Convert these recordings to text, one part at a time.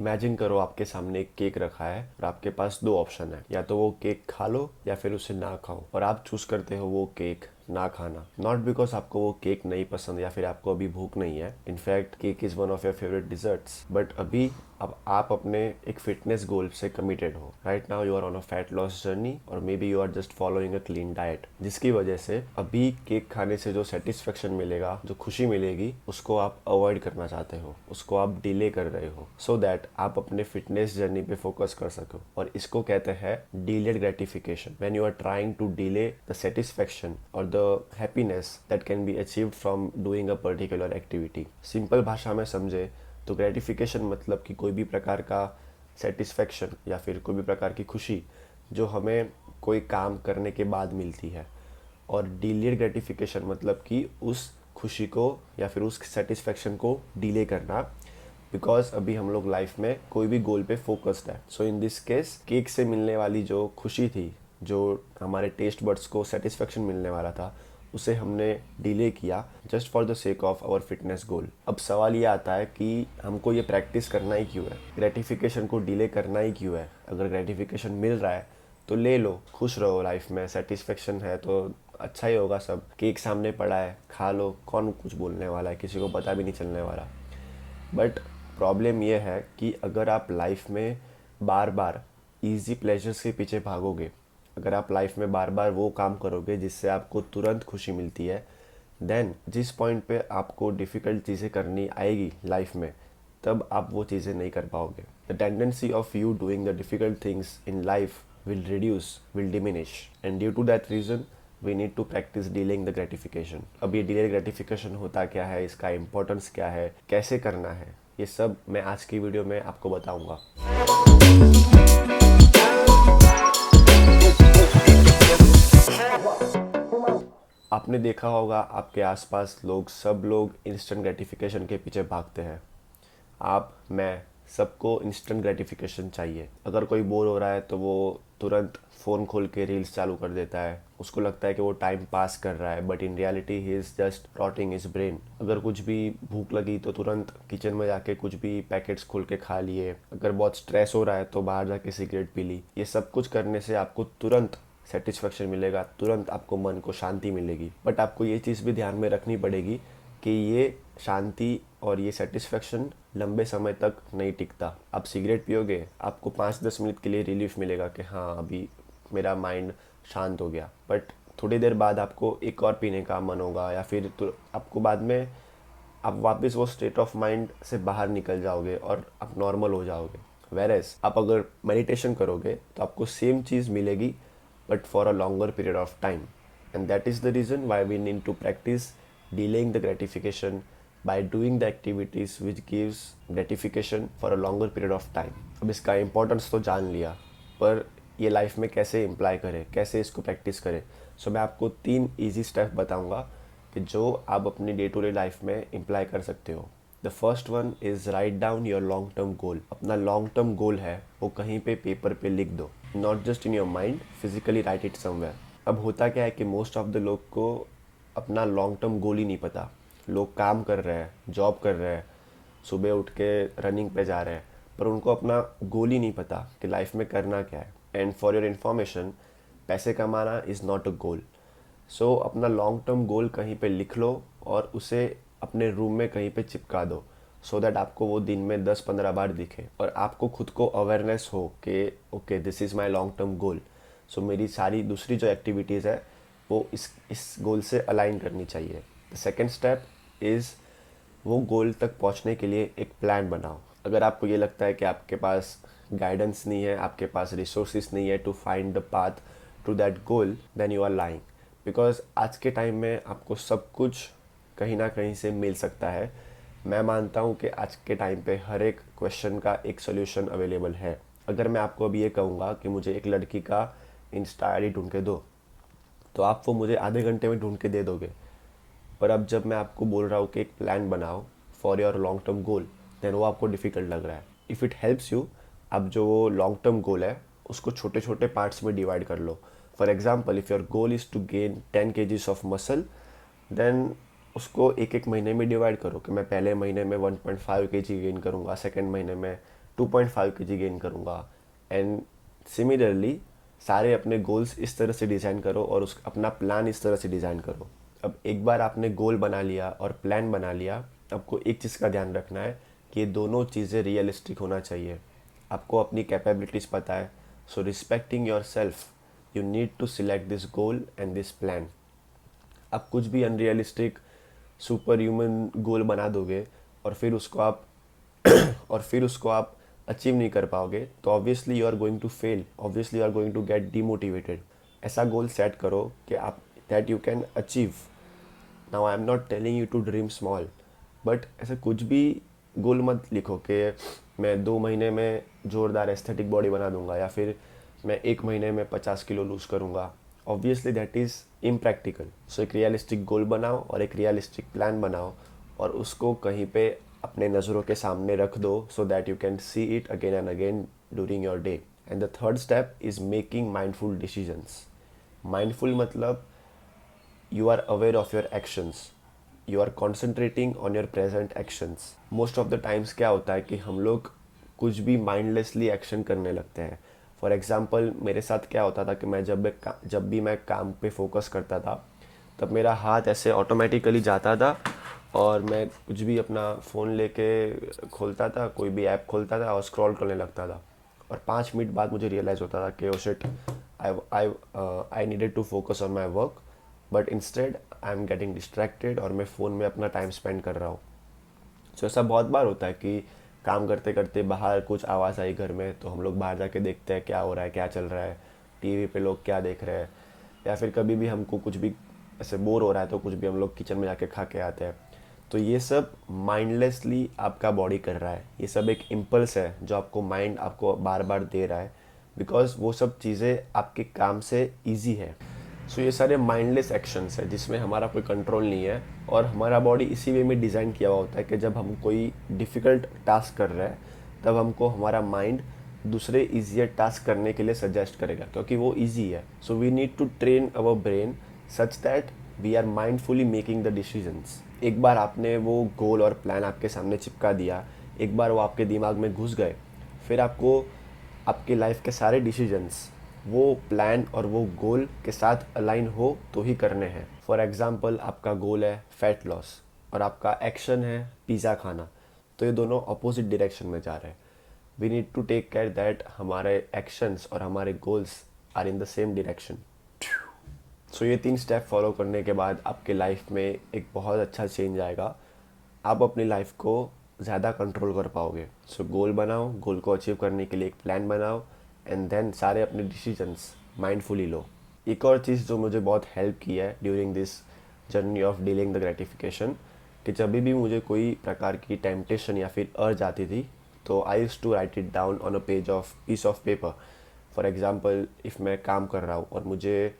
Imagine करो आपके सामने एक केक रखा है और आपके पास दो ऑप्शन है, या तो वो केक खा लो या फिर उसे ना खाओ, और आप चूज करते हो वो केक ना खाना। नॉट बिकॉज आपको वो केक नहीं पसंद या फिर आपको अभी भूख नहीं है, in fact cake is one of your favourite desserts, but अभी अब आप अपने एक फिटनेस गोल से कमिटेड हो। Right now you are on a fat loss journey और may be you are just following a clean diet, जिसकी वजह से अभी केक खाने से जो सेटिस्फेक्शन मिलेगा, जो खुशी मिलेगी, उसको आप अवॉइड करना चाहते हो, उसको आप डिले कर रहे हो, सो दैट आप अपने फिटनेस जर्नी पे फोकस कर सको। और इसको कहते हैं delayed gratification. When you are trying to delay the satisfaction और the happiness that can be achieved from doing a particular activity. Simple भाषा में समझे तो ग्रेटिफिकेशन मतलब कि कोई भी प्रकार का सेटिस्फेक्शन या फिर कोई भी प्रकार की खुशी जो हमें कोई काम करने के बाद मिलती है, और डिलेड ग्रेटिफिकेशन मतलब कि उस खुशी को या फिर उस सेटिस्फेक्शन को डिले करना, बिकॉज अभी हम लोग लाइफ में कोई भी गोल पे फोकस्ड है। सो इन दिस केस केक से मिलने वाली जो खुशी थी, जो हमारे टेस्ट बड्स को सेटिस्फेक्शन मिलने वाला था, उसे हमने डिले किया just for the sake of our fitness goal. अब सवाल ये आता है कि हमको ये प्रैक्टिस करना ही क्यों है, ग्रेटिफिकेशन को डिले करना ही क्यों है। अगर ग्रेटिफिकेशन मिल रहा है तो ले लो, खुश रहो, लाइफ में सेटिस्फेक्शन है तो अच्छा ही होगा सब। केक सामने पड़ा है, खा लो, कौन कुछ बोलने वाला है, किसी को पता भी नहीं चलने वाला। बट प्रॉब्लम यह है कि अगर आप लाइफ में बार बार इजी प्लेजर्स के पीछे भागोगे, अगर आप लाइफ में बार बार वो काम करोगे जिससे आपको तुरंत खुशी मिलती है, देन जिस पॉइंट पे आपको डिफ़िकल्ट चीज़ें करनी आएगी लाइफ में, तब आप वो चीज़ें नहीं कर पाओगे। The tendency of you doing the difficult things in life will reduce, will diminish, and due to that reason we need to practice delaying the gratification। अब ये delayed gratification होता क्या है, इसका importance क्या है, कैसे करना है, ये सब मैं आज की वीडियो में आपको बताऊंगा। आपने देखा होगा आपके आसपास लोग, सब लोग इंस्टेंट ग्रेटिफिकेशन के पीछे भागते हैं। आप, मैं, सबको इंस्टेंट ग्रेटिफिकेशन चाहिए। अगर कोई बोर हो रहा है तो वो तुरंत फ़ोन खोल के रील्स चालू कर देता है, उसको लगता है कि वो टाइम पास कर रहा है, but in reality he is just rotting his brain. अगर कुछ भी भूख लगी तो तुरंत किचन में जाके कुछ भी पैकेट्स खोल के खा लिए। अगर बहुत स्ट्रेस हो रहा है तो बाहर जाके सिगरेट पी ली। ये सब कुछ करने से आपको तुरंत सेटिस्फेक्शन मिलेगा, तुरंत आपको मन को शांति मिलेगी, बट आपको ये चीज़ भी ध्यान में रखनी पड़ेगी कि ये शांति और ये सेटिस्फेक्शन लंबे समय तक नहीं टिकता। आप सिगरेट पियोगे, आपको 5-10 मिनट के लिए रिलीफ मिलेगा कि हाँ अभी मेरा माइंड शांत हो गया, बट थोड़ी देर बाद आपको एक और पीने का मन होगा, या फिर तो आपको बाद में आप वापस वो स्टेट ऑफ माइंड से बाहर निकल जाओगे और आप नॉर्मल हो जाओगे। वेरएज आप अगर मेडिटेशन करोगे तो आपको सेम चीज़ मिलेगी, but for a longer period of time, and that is the reason why we need to practice delaying the gratification by doing the activities which gives gratification for a longer period of time। अब इसका importance तो जान लिया, पर ये life में कैसे imply करें, कैसे इसको प्रैक्टिस करें। सो मैं आपको 3 ईजी स्टेप बताऊंगा कि जो आप अपनी डे टू डे लाइफ में इम्प्लाई कर सकते हो। The first one is write down your long term गोल। अपना लॉन्ग टर्म गोल है वो कहीं पे पेपर पे लिख दो, not just in your mind, physically right it somewhere. अब होता क्या है कि मोस्ट ऑफ द लोग को अपना लॉन्ग टर्म गोल ही नहीं पता। लोग काम कर रहे हैं, जॉब कर रहे हैं, सुबह उठ के रनिंग पे जा रहे हैं, पर उनको अपना गोल ही नहीं पता कि लाइफ में करना क्या है। एंड फॉर योर इन्फॉर्मेशन, पैसे कमाना इज़ नॉट अ गोल। सो अपना लॉन्ग टर्म गोल कहीं पे लिख लो और उसे अपने रूम में कहीं पे चिपका दो, सो दैट आपको वो दिन में 10-15 बार दिखे और आपको खुद को अवेयरनेस हो कि okay this is my long term goal. So मेरी सारी दूसरी जो एक्टिविटीज़ है वो इस गोल से अलाइन करनी चाहिए। द सेकेंड स्टेप इज़ वो गोल तक पहुंचने के लिए एक प्लान बनाओ। अगर आपको ये लगता है कि आपके पास गाइडेंस नहीं है, आपके पास रिसोर्सेज नहीं है to find the path to that goal, then you are lying. Because आज के टाइम में आपको सब कुछ कहीं ना कहीं से मिल सकता है। मैं मानता हूँ कि आज के टाइम पे हर एक क्वेश्चन का एक सोल्यूशन अवेलेबल है। अगर मैं आपको अभी ये कहूँगा कि मुझे एक लड़की का इंस्टा आईडी ढूंढ के दो, तो आप वो मुझे आधे घंटे में ढूंढ के दे दोगे। पर अब जब मैं आपको बोल रहा हूँ कि एक प्लान बनाओ for your long term goal, then वो आपको डिफ़िकल्ट लग रहा है। इफ़ इट हेल्प्स यू, अब जो वो लॉन्ग टर्म गोल है उसको छोटे छोटे पार्ट्स में डिवाइड कर लो। For example, if your goal is to gain 10 kgs of muscle, then उसको एक एक महीने में डिवाइड करो कि मैं पहले महीने में 1.5 kg गेन करूँगा, सेकेंड महीने में 2.5 kg गेन करूँगा। एंड सिमिलरली सारे अपने गोल्स इस तरह से डिज़ाइन करो और उस अपना प्लान इस तरह से डिज़ाइन करो। अब एक बार आपने गोल बना लिया और प्लान बना लिया, आपको एक चीज़ का ध्यान रखना है कि ये दोनों चीज़ें रियलिस्टिक होना चाहिए। आपको अपनी कैपेबिलिटीज़ पता है, so respecting yourself you need to select this goal and this plan. आप कुछ भी अनरियलिस्टिक सुपर ह्यूमन गोल बना दोगे और फिर उसको आप अचीव नहीं कर पाओगे, तो obviously you are going to fail, obviously you are going to get demotivated. ऐसा गोल सेट करो कि आप that you can achieve. Now I am not telling you to dream small, but ऐसा कुछ भी गोल मत लिखो कि मैं 2 महीने में ज़ोरदार एस्थेटिक बॉडी बना दूंगा या फिर मैं 1 महीने में 50 किलो लूज़ करूंगा। Obviously that is impractical. So एक रियलिस्टिक गोल बनाओ और एक रियलिस्टिक प्लान बनाओ और उसको कहीं पे अपने नज़रों के सामने रख दो, so that you can see it again and again during your day. And the third step is making mindful decisions. Mindful मतलब you are aware of your actions, you are concentrating on your present actions. Most of the times क्या होता है कि हम लोग कुछ भी mindlessly action करने लगते हैं। फॉर एग्ज़ाम्पल मेरे साथ क्या होता था कि मैं जब भी मैं काम पे फोकस करता था, तब मेरा हाथ ऐसे ऑटोमेटिकली जाता था और मैं कुछ भी अपना फ़ोन लेके खोलता था, कोई भी ऐप खोलता था और स्क्रॉल करने लगता था। और 5 मिनट बाद मुझे रियलाइज़ होता था कि oh shit, I needed to focus on my work, but instead I am getting distracted और मैं फ़ोन में अपना टाइम स्पेंड कर रहा हूँ। सो ऐसा बहुत बार होता है कि काम करते करते बाहर कुछ आवाज़ आई घर में, तो हम लोग बाहर जाके देखते हैं क्या हो रहा है, क्या चल रहा है, टीवी पे लोग क्या देख रहे हैं, या फिर कभी भी हमको कुछ भी ऐसे बोर हो रहा है तो कुछ भी हम लोग किचन में जाके खा के आते हैं। तो ये सब माइंडलेसली आपका बॉडी कर रहा है, ये सब एक इम्पल्स है जो आपको माइंड आपको बार बार दे रहा है, बिकॉज वो सब चीज़ें आपके काम से ईजी है। सो ये सारे माइंडलेस एक्शंस है जिसमें हमारा कोई कंट्रोल नहीं है और हमारा बॉडी इसी वे में डिज़ाइन किया हुआ होता है कि जब हम कोई डिफ़िकल्ट टास्क कर रहे हैं तब हमको हमारा माइंड दूसरे ईजियर टास्क करने के लिए सजेस्ट करेगा क्योंकि वो ईजी है। So we need to train our brain such that we are mindfully making the decisions. एक बार आपने वो गोल और प्लान आपके सामने चिपका दिया, एक बार वो आपके दिमाग में घुस गए, फिर आपको आपके लाइफ के सारे डिसीजंस वो प्लान और वो गोल के साथ अलाइन हो तो ही करने हैं। फॉर एग्ज़ाम्पल आपका गोल है फैट लॉस और आपका एक्शन है पिज़्ज़ा खाना, तो ये दोनों अपोजिट डायरेक्शन में जा रहे हैं। We need to take care that हमारे एक्शंस और हमारे goals are in the same direction. So ये 3 स्टेप फॉलो करने के बाद आपके लाइफ में एक बहुत अच्छा चेंज आएगा। आप अपनी लाइफ को ज़्यादा कंट्रोल कर पाओगे। सो गोल बनाओ, गोल को अचीव करने के लिए एक प्लान बनाओ एंड देन सारे अपने डिसीजंस माइंडफुली लो। एक और चीज़ जो मुझे बहुत हेल्प की है during this journey of dealing the gratification, कि जब भी मुझे कोई प्रकार की टेम्पटेशन या फिर अर्ज आती थी तो I used to write it down on a piece of paper. For example if मैं काम कर रहा हूँ और मुझे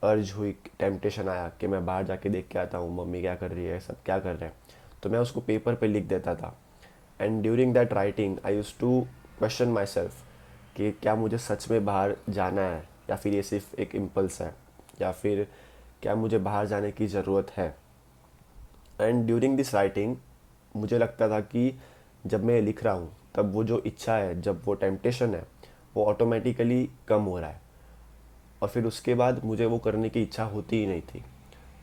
अर्ज हुई, टेम्पटेशन आया कि मैं बाहर जाके देख के आता हूँ मम्मी क्या कर रही है, सब क्या कर रहे हैं, तो मैं उसको पेपर पे लिख देता था। And during that writing I used to question myself कि क्या मुझे सच में बाहर जाना है या फिर ये सिर्फ एक इम्पल्स है, या फिर क्या मुझे बाहर जाने की ज़रूरत है। एंड ड्यूरिंग दिस राइटिंग मुझे लगता था कि जब मैं लिख रहा हूँ तब वो जो इच्छा है, जब वो टेम्पटेशन है, वो ऑटोमेटिकली कम हो रहा है और फिर उसके बाद मुझे वो करने की इच्छा होती ही नहीं थी।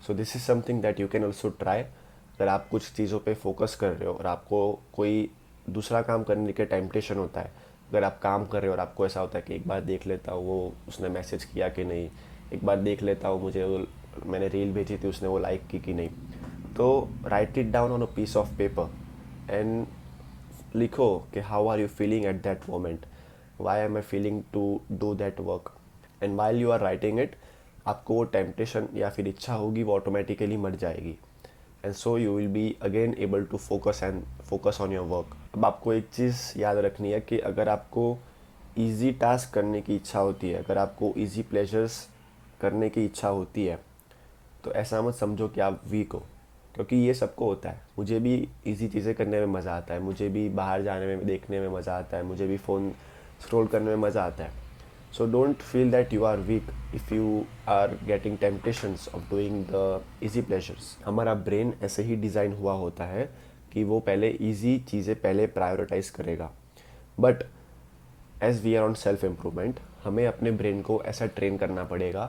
So this is something that you can also try. अगर आप कुछ चीज़ों पे फोकस कर रहे हो और आपको कोई दूसरा काम करने के टेम्पटेशन होता है, अगर आप काम कर रहे हो और आपको ऐसा होता है कि एक बार देख लेता हूँ वो उसने मैसेज किया कि नहीं, एक बार देख लेता हूँ मुझे वो मैंने रील भेजी थी उसने वो लाइक की कि नहीं, तो write it down on a piece of paper and लिखो कि how are you feeling at that moment, why am I feeling to do that work. And while you are writing it, आपको वो temptation या फिर इच्छा होगी वो automatically मर जाएगी। And so you will be again able to focus on your work. अब आपको एक चीज़ याद रखनी है कि अगर आपको ईजी टास्क करने की इच्छा होती है, अगर आपको ईजी प्लेजर्स करने की इच्छा होती है, तो ऐसा मत समझो कि आप वीक हो, क्योंकि ये सबको होता है। मुझे भी इजी चीज़ें करने में मज़ा आता है, मुझे भी बाहर जाने में देखने में मज़ा आता है, मुझे भी फ़ोन स्क्रॉल करने में मज़ा आता है। So don't feel that you are weak if you are getting temptations of doing the easy pleasures. हमारा ब्रेन ऐसे ही डिज़ाइन हुआ होता है कि वो पहले इजी चीज़ें पहले प्रायोरिटाइज करेगा। But as we are on self improvement, हमें अपने ब्रेन को ऐसा ट्रेन करना पड़ेगा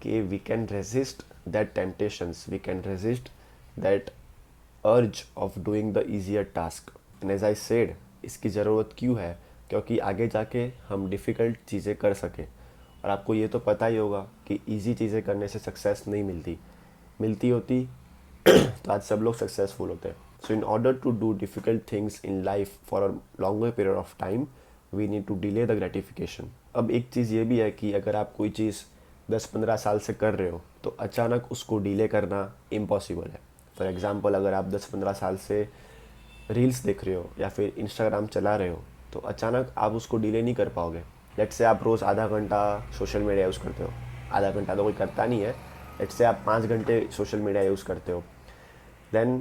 कि we can resist that temptations, we can resist that urge of doing the easier task. And as I said, इसकी ज़रूरत क्यों है? क्योंकि आगे जाके हम डिफ़िकल्ट चीज़ें कर सकें। और आपको ये तो पता ही होगा कि इजी चीज़ें करने से सक्सेस नहीं मिलती, मिलती होती तो आज सब लोग सक्सेसफुल होते हैं। So in order to do difficult things in life for a longer period of time, we need to delay the gratification. अब एक चीज़ ये भी है कि अगर आप कोई चीज़ 10-15 साल से कर रहे हो तो अचानक उसको डिले करना इम्पॉसिबल है। फॉर एग्ज़ाम्पल, अगर आप 10-15 साल से रील्स देख रहे हो या फिर इंस्टाग्राम चला रहे हो तो अचानक आप उसको डिले नहीं कर पाओगे। लेट्स से आप रोज़ आधा घंटा सोशल मीडिया यूज़ करते हो, आधा घंटा तो कोई करता नहीं है, लेट्स से आप 5 घंटे सोशल मीडिया यूज़ करते हो, then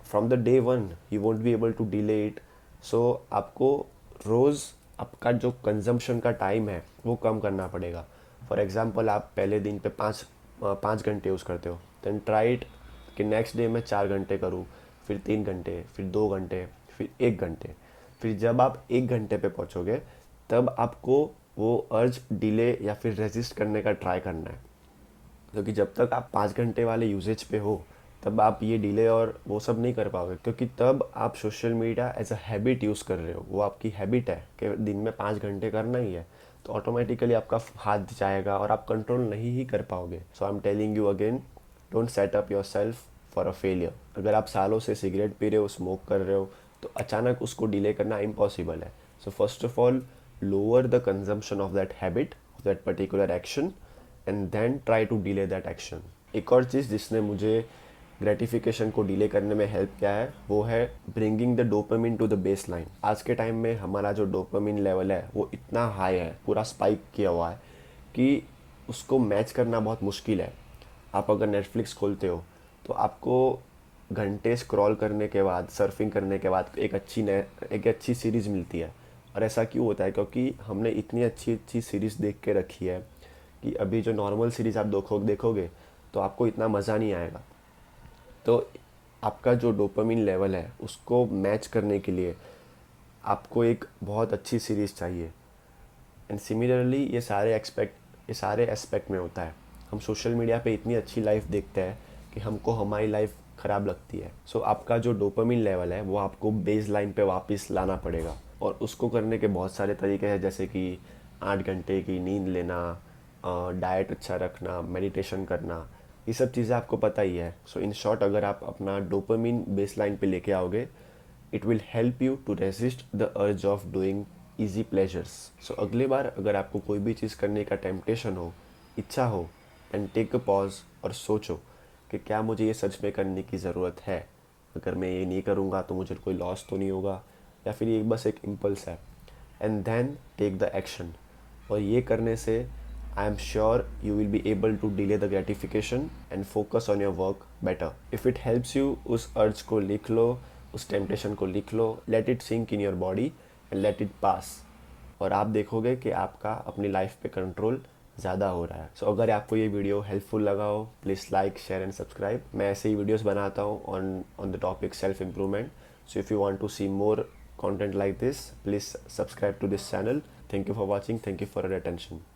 from the day one you won't be able to delay it. So आपको रोज़ आपका जो कंजम्पशन का टाइम है वो कम करना पड़ेगा। फॉर एग्ज़ाम्पल, आप पहले दिन पे 5 घंटे यूज़ करते हो, देन ट्राई इट कि नेक्स्ट डे मैं 4 घंटे करूँ, फिर 3 घंटे, फिर 2 घंटे, फिर 1 घंटे। फिर जब आप 1 घंटे पे पहुँचोगे तब आपको वो अर्ज डिले या फिर रेजिस्ट करने का ट्राई करना है। क्योंकि जब तक आप 5 घंटे वाले यूजेज पे हो तब आप ये डिले और वो सब नहीं कर पाओगे, क्योंकि तब आप social media as a habit use कर रहे हो। वो आपकी हैबिट है कि दिन में 5 घंटे करना ही है, तो ऑटोमेटिकली आपका हाथ जाएगा और आप कंट्रोल नहीं ही कर पाओगे। So I am telling you again, don't set up yourself for a failure. अगर आप सालों से सिगरेट पी रहे हो, स्मोक कर रहे हो, तो अचानक उसको डिले करना इम्पॉसिबल है। So first of all, lower the consumption of that habit, of that particular action, and then try to delay that action. एक और चीज़ जिसने मुझे ग्रेटिफिकेशन को डिले करने में हेल्प किया है वो है bringing the dopamine to the baseline. आज के टाइम में हमारा जो डोपामिन लेवल है वो इतना हाई है, पूरा स्पाइक किया हुआ है कि उसको मैच करना बहुत मुश्किल है। आप अगर नेटफ्लिक्स खोलते हो तो आपको घंटे स्क्रॉल करने के बाद, सर्फिंग करने के बाद एक अच्छी सीरीज़ मिलती है। और ऐसा क्यों होता है? क्योंकि हमने इतनी अच्छी अच्छी सीरीज़ देख के रखी है कि अभी जो नॉर्मल सीरीज़ आप देखोगे तो आपको इतना मज़ा नहीं आएगा। तो आपका जो डोपामिन लेवल है उसको मैच करने के लिए आपको एक बहुत अच्छी सीरीज़ चाहिए। एंड सिमिलरली ये सारे एस्पेक्ट में होता है। हम सोशल मीडिया पे इतनी अच्छी लाइफ देखते हैं कि हमको हमारी लाइफ ख़राब लगती है। सो आपका जो डोपामिन लेवल है वो आपको बेस लाइन पे वापस लाना पड़ेगा, और उसको करने के बहुत सारे तरीके हैं, जैसे कि 8 घंटे की नींद लेना, डाइट अच्छा रखना, मेडिटेशन करना, ये सब चीज़ें आपको पता ही है। सो इन शॉर्ट, अगर आप अपना डोपामिन बेस लाइन पे लेके आओगे, it will help you to resist the urge of doing easy pleasures. So अगली बार अगर आपको कोई भी चीज़ करने का टेम्पटेशन हो, इच्छा हो, एंड टेक अ पॉज और सोचो कि क्या मुझे ये सच में करने की ज़रूरत है। अगर मैं ये नहीं करूँगा तो मुझे कोई लॉस तो नहीं होगा, या फिर ये बस एक इम्पल्स है। And then take the action. और ये करने से I am sure you will be able to delay the gratification and focus on your work better. If it helps you, उस अर्ज को लिख लो, उस टेम्पटेशन को लिख लो, let it sink in your body and let it pass. और आप देखोगे कि आपका अपनी लाइफ पे कंट्रोल ज़्यादा हो रहा है। सो अगर आपको ये वीडियो हेल्पफुल लगा हो, please like, share and subscribe. मैं ऐसे ही वीडियोस बनाता हूँ on the topic self improvement. So if you want to see more content like this, please subscribe to this channel. Thank you for watching. Thank you for your attention.